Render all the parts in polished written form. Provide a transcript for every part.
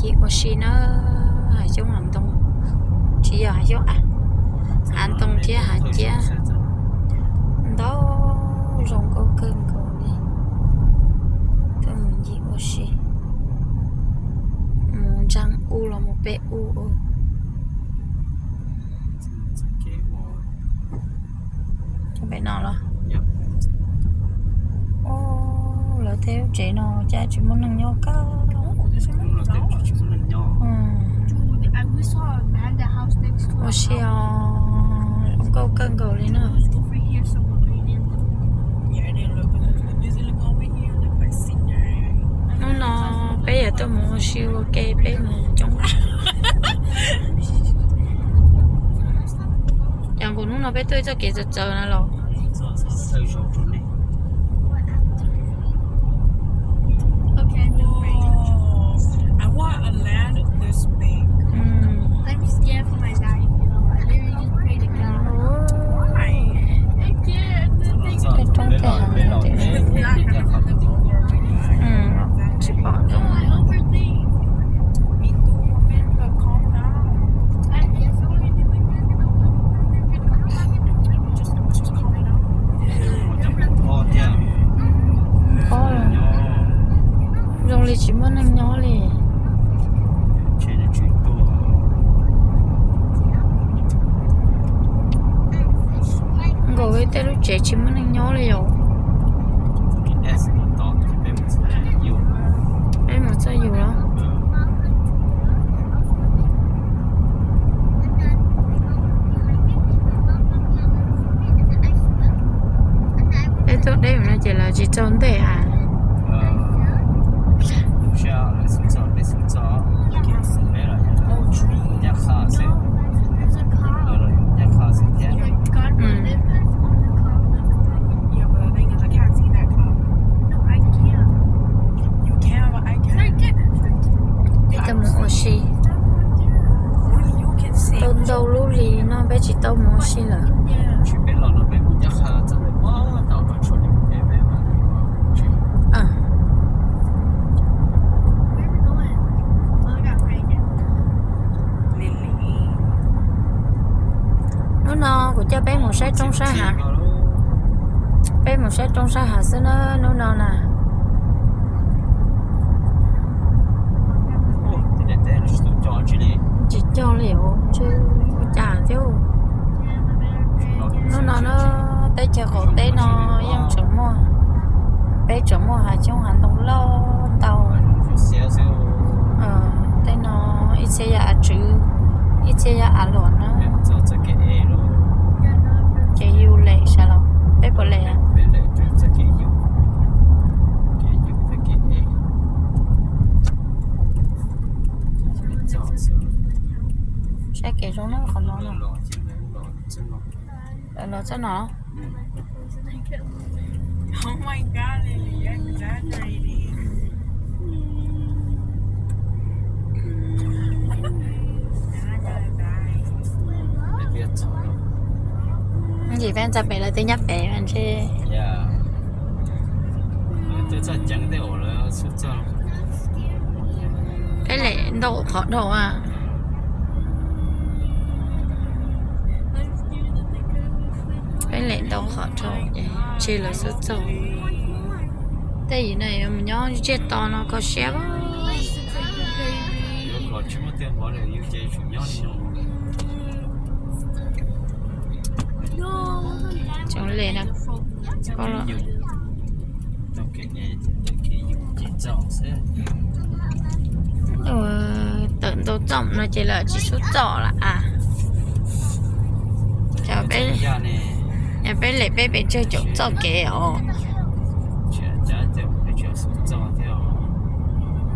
chị có xí nó hải chung hành tung chỉ giờ hải chung à hành tung chia hải chia đó rong câu cơn câu đi tôi muốn chị có xí muốn răng u là một bé u cho bé nào đó ô là theo chị nó cha chỉ muốn nâng nhau cao ô xí ông câu cơn câu đi nữa nó bây giờ tôi muốn siêu ok bé mà trong chẳng có nó bé tôi cho kể giật giờ nó lo I want a land this big. I'm scared for my life. I literally just pray to God. I can't. trong cái hàng này chỉ bỏ No, trong I overthink. Me too, man, but calm down. I guess I'm going to do Just calm down. có rồi dùng lý chỉ muốn anh nhỏ đi ngồi với tay lúc trẻ chỉ muốn anh nhỏ đi rồi em mà sao nhiều đó cái chỗ đây mà chỉ là chỉ trốn để à There's a car. Like God will live on the car. Yeah, but the thing is, I can't see that car. No, I can't. You can, but I I can't. can't. bây giờ muốn oxy Only you can see. tôm đâu lú lì nó bé chỉ tôm muốn oxy là à Where are we going? Oh, I got pregnant. Lily. nó của cho bé một sai trong sai hả bé một sai trong sai hả xưa nó nè chỉ cho liệu chứ chả chứ nó bé chờ cổ bé nó yang chừng mua bé chừng mua hả trong hành động lo tàu tên nó ít xe ya chữ ít xe ya luôn nó cái yêu lệ sao đâu bé bỏ lệ à sẽ kể trong nó còn nó nó sẽ nó Oh my god, Lily, you're exaggerating. I'm gonna die. cái gì fan chụp bé là tôi nhấp bé anh chứ cái lệ độ khó độ à cái lệ độ khó độ vậy chỉ là số số cái gì này mình nhớ chết to nó có xếp chẳng lệ nè có là tận tổ trọng nó chỉ là chỉ số trọ là à chào bé nhà bé lệ bé chơi chỗ trọ kìa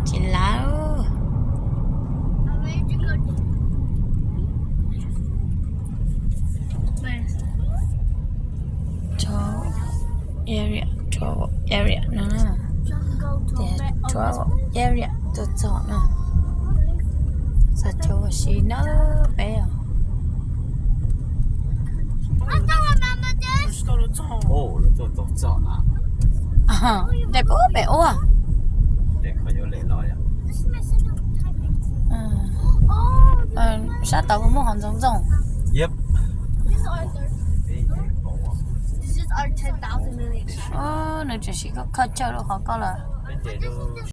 chỉ lá area nó cho area tôi chọn nó sao cho xí nó bé à để bố bé ô à để khỏi vô lệ lòi à Sát tàu có một hòn giống rồng. Yep. This is our 10,000 million. Nó chỉ có khó chơi đâu khó có là. Bên chế đâu